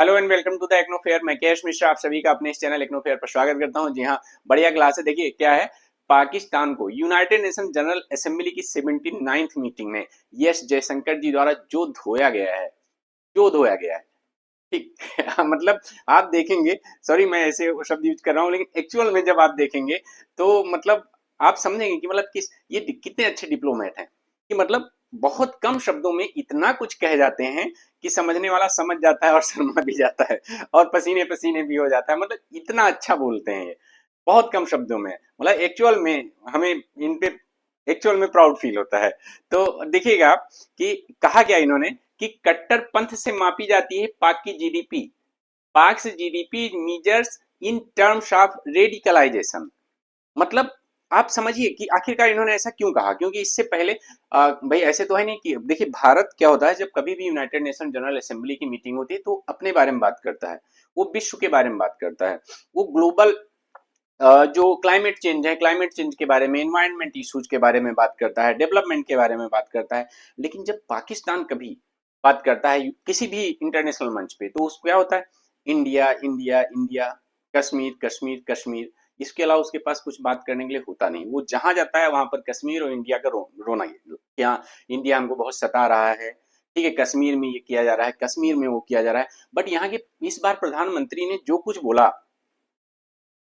Hello and welcome to the econo fair. मैं केश मिश्रा आप सभी का अपने इस चैनल एक्नो फेयर पर स्वागत करता हूं। जी हाँ, बढ़िया क्लास है। देखिए क्या है, पाकिस्तान को यूनाइटेड नेशन जनरल असेंबली की 79th मीटिंग में एस जयशंकर जी द्वारा जो धोया गया है, ठीक मतलब आप देखेंगे, सॉरी मैं ऐसे शब्द यूज कर रहा हूँ, लेकिन एक्चुअल में जब आप देखेंगे तो मतलब आप समझेंगे कि मतलब ये कितने अच्छे डिप्लोमेट हैं कि मतलब बहुत कम शब्दों में इतना कुछ कह जाते हैं कि समझने वाला समझ जाता है और शर्मा भी जाता है और पसीने पसीने भी हो जाता है। मतलब इतना अच्छा बोलते हैं ये बहुत कम शब्दों में। मतलब एक्चुअल में हमें इन पे एक्चुअल में प्राउड फील होता है। तो देखिएगा कि कहा क्या इन्होंने कि कट्टरपंथ से मापी जाती है पाक की जीडीपी। पाक से GDP measures in terms of radicalisation. मतलब आप समझिए कि आखिरकार इन्होंने ऐसा क्यों कहा, क्योंकि इससे पहले भाई ऐसे तो है नहीं कि देखिए भारत क्या होता है, जब कभी भी यूनाइटेड नेशन जनरल असेंबली की मीटिंग होती है तो अपने बारे में बात करता है, वो विश्व के बारे में बात करता है, वो ग्लोबल जो क्लाइमेट चेंज है, क्लाइमेट चेंज के बारे में, एनवायरनमेंट इश्यूज के बारे में बात करता है, डेवलपमेंट के बारे में बात करता है। लेकिन जब पाकिस्तान कभी बात करता है किसी भी इंटरनेशनल मंच पे तो उसको क्या होता है, India India India, Kashmir Kashmir Kashmir. इसके अलावा उसके पास कुछ बात करने के लिए होता नहीं। वो जहां जाता है वहां पर कश्मीर और इंडिया का रोना ही, यहाँ इंडिया हमको बहुत सता रहा है, ठीक है, कश्मीर में ये किया जा रहा है, कश्मीर में वो किया जा रहा है। बट यहाँ के इस बार प्रधानमंत्री ने जो कुछ बोला,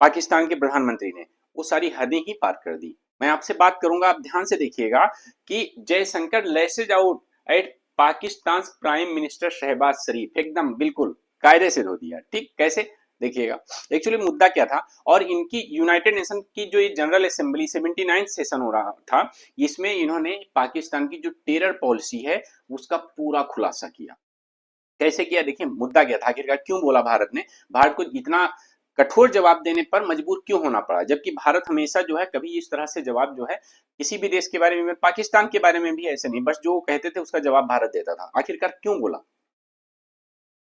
पाकिस्तान के प्रधानमंत्री ने, वो सारी हदें ही पार कर दी। मैं आपसे बात करूंगा, आप ध्यान से देखिएगा कि Jaishankar lashes out at Pakistan prime minister Shehbaz Sharif, एकदम बिल्कुल कायदे से धो दिया। ठीक कैसे, देखिएगा एक्चुअली मुद्दा क्या था। और इनकी यूनाइटेड नेशन की जो ये जनरल असेंबली 79 सेशन हो रहा था, इसमें इन्होंने पाकिस्तान की जो टेरर पॉलिसी है उसका पूरा खुलासा किया। कैसे किया, देखिए मुद्दा क्या था, आखिरकार क्यों बोला भारत ने, भारत को इतना कठोर जवाब देने पर मजबूर क्यों होना पड़ा, जबकि भारत हमेशा जो है कभी इस तरह से जवाब जो है किसी भी देश के बारे में, पाकिस्तान के बारे में भी ऐसे नहीं, बस जो कहते थे उसका जवाब भारत देता था। आखिरकार क्यों बोला,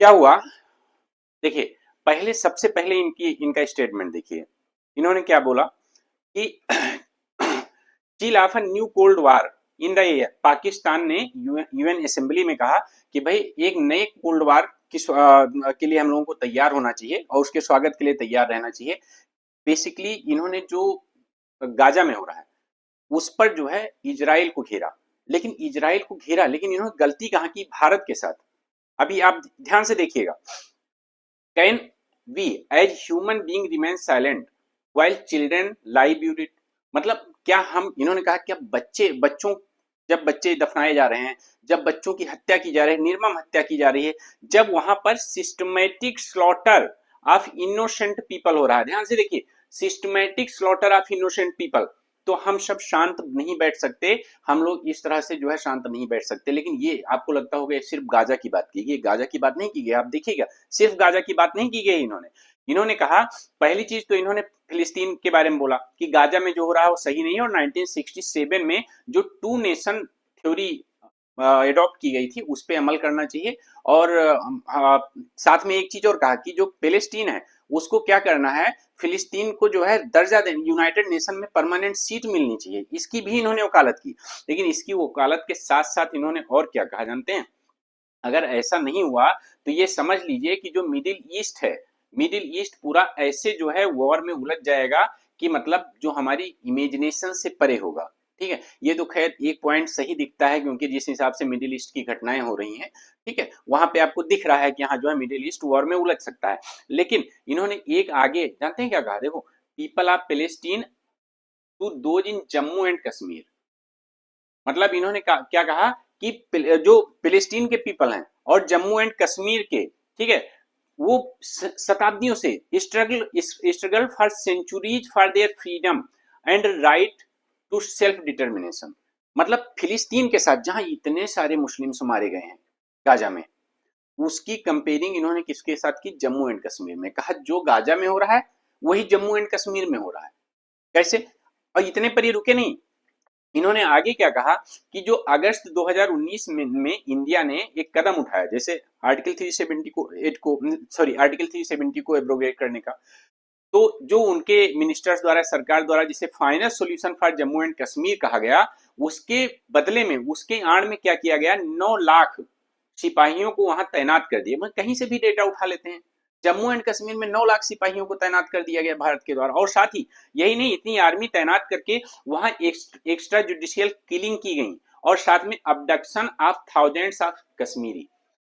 क्या हुआ, देखिए पहले सबसे पहले इनका स्टेटमेंट देखिए। इन्होंने क्या बोला कि chill of new cold war in the air. Pakistan ने यूएन असेंबली में कहा कि भाई एक नए कोल्ड वार के लिए हम लोगों को तैयार होना चाहिए और उसके स्वागत के लिए तैयार रहना चाहिए। बेसिकली इन्होंने जो गाजा में हो रहा है उस पर जो है इजराइल को घेरा, लेकिन इजराइल को घेरा लेकिन इन्होंने गलती कहाँ की, भारत के साथ। अभी आप ध्यान से देखिएगा, can we as human being remain silent while children lie buried. मतलब क्या हम, इन्होंने कहा क्या बच्चों, जब बच्चे दफनाए जा रहे हैं, जब बच्चों की हत्या की जा रही है, निर्मम हत्या की जा रही है, जब वहां पर systematic slaughter of innocent people हो रहा है, ध्यान से देखिए, systematic slaughter of innocent people, तो हम सब शांत नहीं बैठ सकते, हम लोग इस तरह से जो है शांत नहीं बैठ सकते। लेकिन ये आपको लगता होगा सिर्फ गाजा की बात की गई, गाजा की बात नहीं की गई। आप देखिएगा सिर्फ गाजा की बात नहीं की गई। इन्होंने कहा, पहली चीज तो इन्होंने फिलिस्तीन के बारे में बोला कि गाजा में जो हो रहा है वो सही नहीं है, और 1967 में जो टू नेशन थ्योरी एडॉप्ट की गई थी उस पर अमल करना चाहिए। और साथ में एक चीज और कहा कि जो पैलेस्टीन है उसको क्या करना है, फिलिस्तीन को जो है दर्जा देने, यूनाइटेड नेशन में परमानेंट सीट मिलनी चाहिए, इसकी भी इन्होंने वकालत की। लेकिन इसकी वकालत के साथ साथ इन्होंने और क्या कहा जानते हैं, अगर ऐसा नहीं हुआ तो ये समझ लीजिए कि जो मिडिल ईस्ट है, मिडिल ईस्ट पूरा ऐसे जो है वॉर में उलझ जाएगा कि मतलब जो हमारी इमेजिनेशन से परे होगा। ठीक है, ये तो खैर एक पॉइंट सही दिखता है, क्योंकि जिस हिसाब से मिडिल ईस्ट की घटनाएं हो रही हैं, ठीक है, वहां पे आपको दिख रहा है कि हाँ जो है मिडिल ईस्ट वॉर में उलझ सकता है। लेकिन इन्होंने एक आगे जानते हैं क्या कहा, देखो, people of Palestine to those in Jammu and Kashmir. मतलब इन्होंने क्या कहा कि जो फिलिस्तीन के पीपल हैं और जम्मू एंड कश्मीर के, ठीक है, वो शताब्दियों से struggle for centuries for their freedom and right to self determination. मतलब फिलिस्तीन के साथ जहां इतने सारे मुस्लिम्स मारे गए हैं गाजा में, उसकी कंपेयरिंग इन्होंने किसके साथ की, जम्मू एंड कश्मीर में। कहा जो गाजा में हो रहा है वही जम्मू एंड कश्मीर में हो रहा है। कैसे, और इतने पर ही रुके नहीं, इन्होंने आगे क्या कहा कि जो अगस्त 2019 में इंडिया ने एक कदम उठाया, जैसे आर्टिकल 370 को एट को सॉरी आर्टिकल 370 को एब्रोगेट करने का, तो जो उनके मिनिस्टर्स द्वारा, सरकार द्वारा जिसे final solution for Jammu and Kashmir कहा गया, उसके बदले में, उसके आड़ में क्या किया गया, 9 लाख सिपाहियों को वहां तैनात कर दिया, कहीं से भी डेटा उठा लेते हैं। जम्मू एंड कश्मीर में 9 लाख सिपाहियों को तैनात कर दिया गया भारत के द्वारा, और साथ ही यही नहीं, इतनी आर्मी तैनात करके वहां एक्स्ट्रा जुडिशियल किलिंग की गई, और साथ में abduction of thousands of Kashmiri,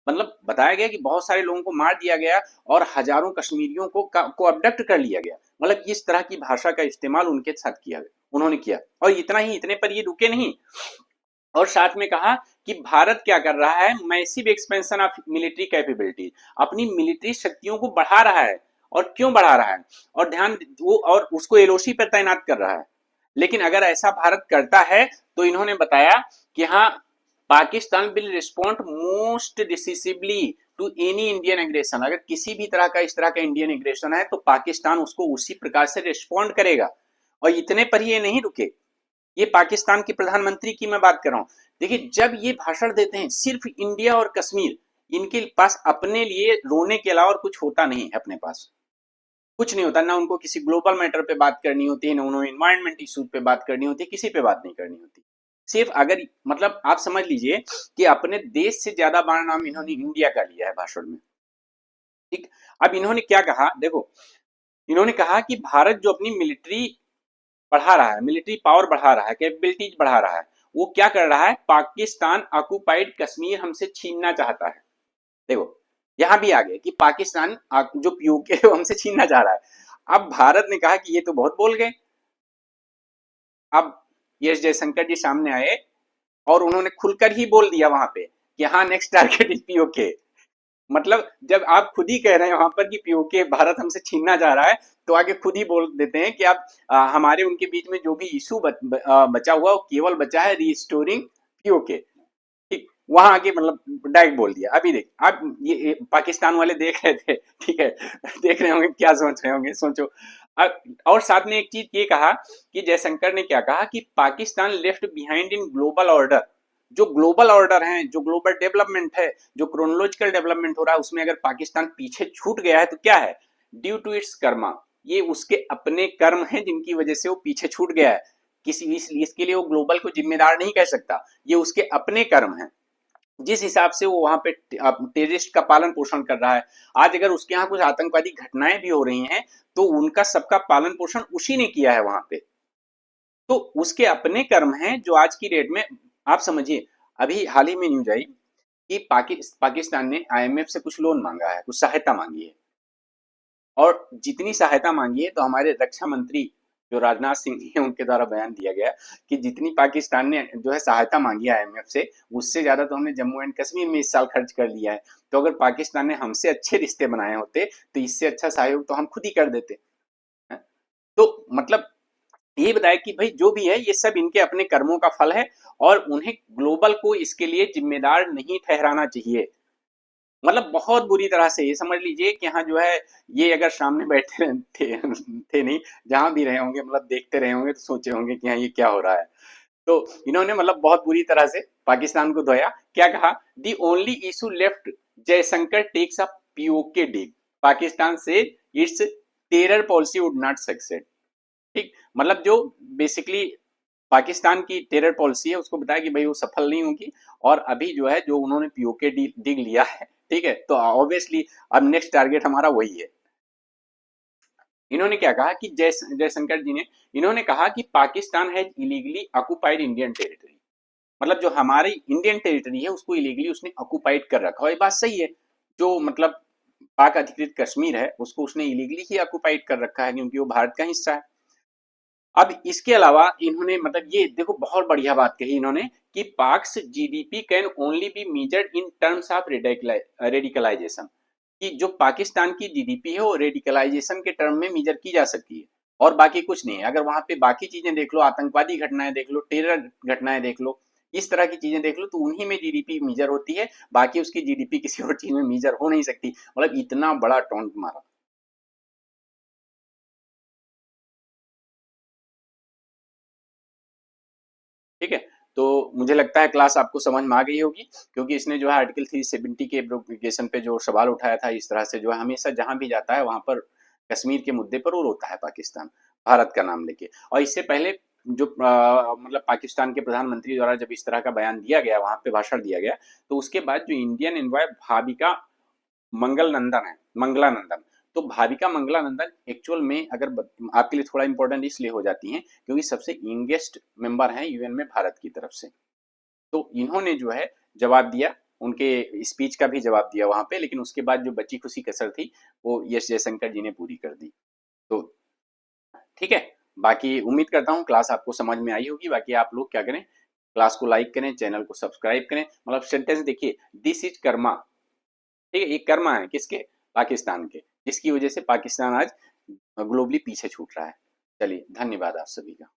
मतलब बताया गया कि बहुत सारे लोगों को मार दिया गया और हजारों कश्मीरियों को अबडक्ट कर लिया गया। मतलब इस तरह की भाषा का इस्तेमाल उनके साथ किया, उन्होंने किया। और इतना ही, इतने पर ये रुके नहीं, और साथ में कहा कि भारत क्या कर रहा है, massive expansion of military capability, अपनी मिलिट्री शक्तियों को बढ़ा रहा है। और क्यों बढ़ा रहा है, और ध्यान वो, और उसको एलओसी पर तैनात कर रहा है। लेकिन अगर ऐसा भारत करता है तो इन्होंने बताया कि हाँ, Pakistan will respond most decisively to any Indian aggression, अगर किसी भी तरह का इस तरह का इंडियन एग्रेशन है तो पाकिस्तान उसको उसी प्रकार से रिस्पॉन्ड करेगा। और इतने पर ये नहीं रुके, ये पाकिस्तान के प्रधानमंत्री की मैं बात कर रहा हूं। देखिए, जब ये भाषण देते हैं, सिर्फ इंडिया और कश्मीर, इनके पास अपने लिए रोने के अलावा और कुछ होता नहीं है, अपने पास कुछ नहीं होता। ना उनको किसी ग्लोबल मैटर पे बात करनी होती है, ना उन्होंने इन्वायरमेंट इश्यूज पे बात करनी होती है, किसी पे बात नहीं करनी होती। सिर्फ अगर मतलब आप समझ लीजिए कि अपने देश से ज्यादा बार नाम इन्होंने इंडिया का लिया है भाषण में। ठीक, अब इन्होंने क्या कहा, देखो, इन्होंने कहा कि भारत जो अपनी मिलिट्री बढ़ा रहा है, मिलिट्री पावर बढ़ा रहा है, कैपेबिलिटीज बढ़ा रहा है, वो क्या कर रहा है, पाकिस्तान ऑक्युपाइड कश्मीर हमसे छीनना चाहता है। देखो, यहां भी आ गया कि पाकिस्तान जो पीओके है वो हमसे छीनना चाह रहा है। अब भारत ने कहा कि ये तो बहुत बोल गए। अब एस जयशंकर जी सामने आए और उन्होंने खुलकर ही बोल दिया वहां पे कि हाँ, नेक्स्ट टारगेट इज पीओके। मतलब जब आप खुद ही कह रहे हैं वहां पर कि पीओके भारत हमसे छीनना चाह रहा है, तो आगे खुद ही बोल देते हैं कि आप हमारे उनके बीच में जो भी इशू बचा हुआ, वो केवल बचा है रिस्टोरिंग पीओके। ठीक, वहां आके मतलब डायरेक्ट बोल दिया। अभी देख, आप ये पाकिस्तान वाले देख रहे थे, ठीक है, देख रहे होंगे क्या सोच रहे होंगे, सोचो। और साथ में एक चीज ये कहा कि जयशंकर ने क्या कहा कि Pakistan left behind in global order, जो ग्लोबल ऑर्डर है, जो ग्लोबल डेवलपमेंट है, जो क्रोनोलॉजिकल डेवलपमेंट हो रहा है, उसमें अगर पाकिस्तान पीछे छूट गया है तो क्या है, ड्यू टू इट्स कर्मा, ये उसके अपने कर्म हैं जिनकी वजह से वो पीछे छूट गया है। किसी इसके लिए वो ग्लोबल को जिम्मेदार नहीं कह सकता, ये उसके अपने कर्म हैं, जिस हिसाब से वो वहां पे टेररिस्ट का पालन पोषण कर रहा है। आज अगर उसके यहाँ कुछ आतंकवादी घटनाएं भी हो रही हैं तो उनका सबका पालन पोषण उसी ने किया है वहां पे, तो उसके अपने कर्म हैं जो आज की डेट में, आप समझिए, अभी हाल ही में न्यूज आई कि पाकिस्तान ने आईएमएफ से कुछ लोन मांगा है, कुछ सहायता मांगी है, और जितनी सहायता मांगी है, तो हमारे रक्षा मंत्री जो राजनाथ सिंह है उनके द्वारा बयान दिया गया कि जितनी पाकिस्तान ने जो है सहायता मांगी है आईएमएफ से, उससे ज्यादा तो हमने जम्मू एंड कश्मीर में इस साल खर्च कर लिया है। तो अगर पाकिस्तान ने हमसे अच्छे रिश्ते बनाए होते तो इससे अच्छा सहयोग तो हम खुद ही कर देते। तो मतलब ये बताया कि भाई जो भी है ये सब इनके अपने कर्मों का फल है, और उन्हें ग्लोबल को इसके लिए जिम्मेदार नहीं ठहराना चाहिए। मतलब बहुत बुरी तरह से ये समझ लीजिए कि हाँ जो है, ये अगर सामने बैठे थे नहीं, जहां भी रहे होंगे, मतलब देखते रहे होंगे, तो सोचे होंगे कि हाँ ये क्या हो रहा है। तो इन्होंने मतलब बहुत बुरी तरह से पाकिस्तान को धोया। क्या कहा, the only issue left, Jaishankar takes a PoK deal, Pakistan से its terror policy would not succeed. ठीक, मतलब जो बेसिकली पाकिस्तान की टेरर पॉलिसी है उसको बताया कि भाई वो सफल नहीं होगी, और अभी जो है, जो उन्होंने पीओके डिग लिया है, ठीक है, तो ऑब्वियसली अब नेक्स्ट टारगेट हमारा वही है। इन्होंने क्या कहा कि जयशंकर जी ने, इन्होंने कहा कि Pakistan has illegally occupied Indian territory, मतलब जो हमारी इंडियन टेरिटरी है उसको इलीगली उसने ऑक्युपाइड कर रखा है। ये बात सही है, जो मतलब पाक अधिकृत कश्मीर है उसको उसने इलीगली ही ऑक्युपाइड कर रखा है, क्योंकि वो भारत का हिस्सा है। अब इसके अलावा इन्होंने मतलब ये देखो बहुत बढ़िया बात कही इन्होंने कि Pak's GDP can only be measured in terms of radicalisation, कि जो पाकिस्तान की जीडीपी है वो रेडिकलाइजेशन के टर्म में मेजर की जा सकती है, और बाकी कुछ नहीं है। अगर वहां पे बाकी चीजें देख लो, आतंकवादी घटनाएं देख लो, टेरर घटनाएं देख लो, इस तरह की चीजें देख लो, तो उन्हीं में जीडीपी मेजर होती है, बाकी उसकी जीडीपी किसी और चीज में मेजर हो नहीं सकती। मतलब इतना बड़ा टोंट मारा। ठीक है, तो मुझे लगता है क्लास आपको समझ में आ गई होगी, क्योंकि इसने जो है आर्टिकल 370 के एब्रोगेशन पे जो सवाल उठाया था, इस तरह से जो है हमेशा जहां भी जाता है वहां पर कश्मीर के मुद्दे पर वो रोता है पाकिस्तान, भारत का नाम लेके। और इससे पहले जो मतलब पाकिस्तान के प्रधानमंत्री द्वारा जब इस तरह का बयान दिया गया, वहां पे भाषण दिया गया, तो उसके बाद जो इंडियन एनवॉय भाविका मंगलानंदन, तो भाविका मंगलानंदन एक्चुअल में अगर आपके लिए थोड़ा इंपॉर्टेंट इसलिए हो जाती हैं क्योंकि सबसे यंगेस्ट मेंबर हैं यूएन में भारत की तरफ से। तो इन्होंने जो है जवाब दिया, उनके स्पीच का भी जवाब दिया वहां पे, लेकिन उसके बाद जो बची खुची कसर थी वो एस जयशंकर जी ने पूरी कर दी। तो ठीक है, बाकी उम्मीद करता हूँ क्लास आपको समझ में आई होगी। बाकी आप लोग क्या करें, क्लास को लाइक करें, चैनल को सब्सक्राइब करें। मतलब सेंटेंस देखिए, दिस इज कर्मा, ठीक है, ये कर्मा है किसके, पाकिस्तान के, जिसकी वजह से पाकिस्तान आज ग्लोबली पीछे छूट रहा है। चलिए, धन्यवाद आप सभी का।